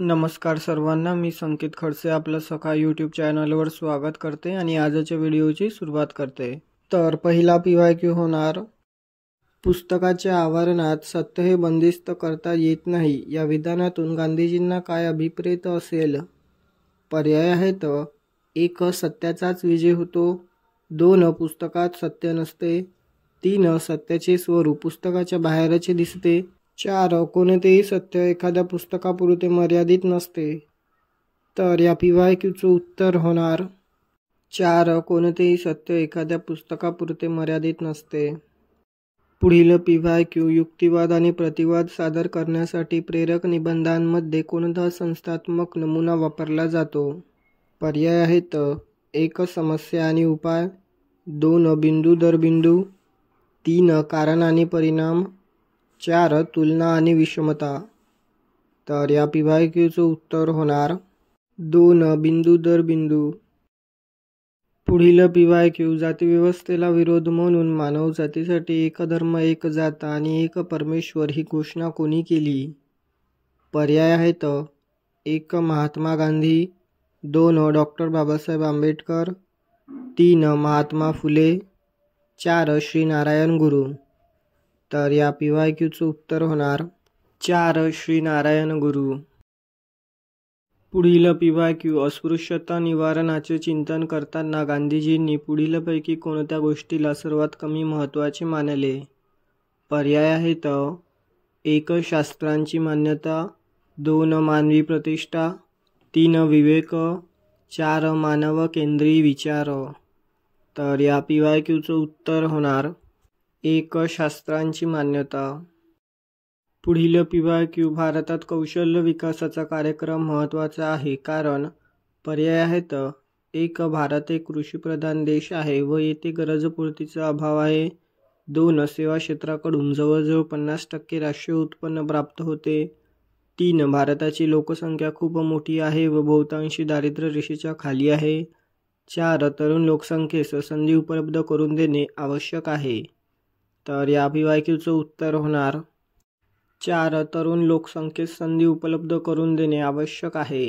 नमस्कार सर्वांना, मी संकेत खडसे आपलं सकाळ यूट्यूब चॅनलवर स्वागत करते आणि आजच्या व्हिडिओची सुरुवात करते। तर पहिला PYQ होणार, पुस्तकाच्या आवरणात सत्य हे बंदिस्त करता येत नाही या विधानातून गांधीजींना काय अभिप्रेत असेल? पर्याय आहेत: 1. सत्याचाच विजय होतो, 2. पुस्तकात सत्य नसते, 3. सत्याचे स्वरूप पुस्तकाच्या बाहेरचे दिसते, 4. कोणतेही सत्य एखाद्या पुस्तकापुरते मर्यादित नसते। तर या PYQचं उत्तर होणार 4. कोणतेही सत्य एखाद्या पुस्तकापुरते मर्यादित नसते। पुढील PYQ, युक्तिवाद आणि प्रतिवाद सादर करण्यासाठी प्रेरक निबंधांमध्ये कोणता संस्थात्मक नमुना वापरला जातो? पर्याय आहेत: 1. समस्या आणि उपाय, 2. बिंदू दर बिंदू, 3. कारण आणि परिणाम, 4. तुलना आणि विषमता। तर या PYQचं उत्तर होणार 2. बिंदू दर बिंदू। पुढील PYQ, जातीव्यवस्थेला विरोध म्हणून मानव जातीसाठी एक धर्म, एक जात आणि एक परमेश्वर ही घोषणा कोणी केली? पर्याय आहेत: 1. महात्मा गांधी, 2. डॉक्टर बाबासाहेब आंबेडकर, 3. महात्मा फुले, 4. श्री नारायण गुरु। तर या PYQचं उत्तर होणार 4. श्री नारायण गुरु। पुढील PYQ, अस्पृश्यता निवारणाचे चिंतन करताना गांधीजींनी पुढीलपैकी कोणत्या गोष्टीला सर्वात कमी महत्त्वाचे मानले? पर्याय आहेत: 1. शास्त्रांची मान्यता, 2. मानवी प्रतिष्ठा, 3. विवेक, 4. मानव केंद्री विचार। तर या PYQचं उत्तर होणार 1. शास्त्रांची मान्यता। पुढील PYQ, भारतात कौशल्य विकासाचा कार्यक्रम महत्त्वाचा आहे कारण? पर्याय आहेत: 1. भारत एक कृषीप्रधान देश आहे व येथे गरजपूर्तीचा अभाव आहे, 2. सेवा क्षेत्राकडून जवळजवळ 50% राष्ट्रीय उत्पन्न प्राप्त होते, 3. भारताची लोकसंख्या खूप मोठी आहे व बहुतांशी दारिद्र्य रेषेच्या खाली आहे, 4. तरुण लोकसंख्येस संधी उपलब्ध करून देणे आवश्यक आहे। तर या PYQचं उत्तर होणार 4. तरुण लोकसंख्येस संधी उपलब्ध करून देणे आवश्यक आहे।